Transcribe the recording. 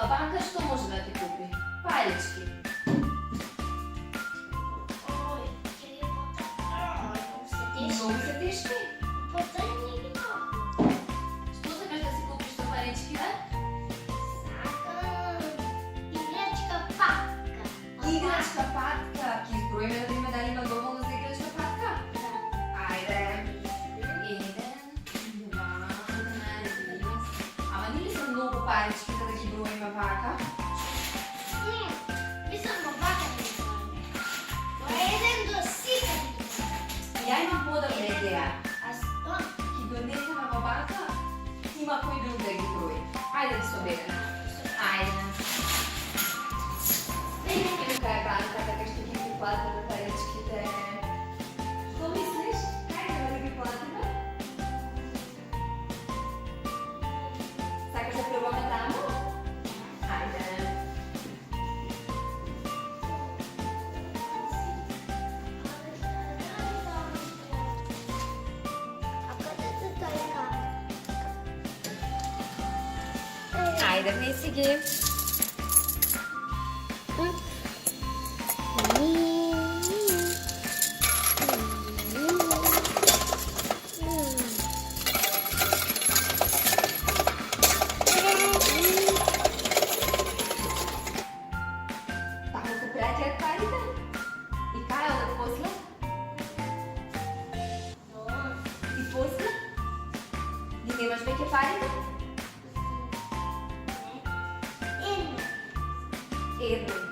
banka, što može da ti kupi? Palički. Oj, ker je pa tako, vse težko. Mnogo se teški? Pa to ni bilo. Što sakaš da si kupiš to palički, da? Sakam igračka patka. Igračka patka, ki zbrojime, da ima da ima dovoljno za igračka patka? Ajde. 1, 2, 3. Ама ни ли са много парички, за да ги броим вака? Не, мислам овака не знам. Това е еден до сите. Ја имам подобна идеја. А сто? Ги донесеме во вака, има кој друг да ги брои. Ајде да собереме. Ајде. Видиме која е банката кај што ги платиме паричките. Што мислиш? Ајде да ги платиме? Сакаш да пробаме таму? Ајде. А къде са така? Ајде, внеси ги. Тамо се праќаат парите? И кај одат после? И после? Ги немаш веќе парите? Едно. Едно.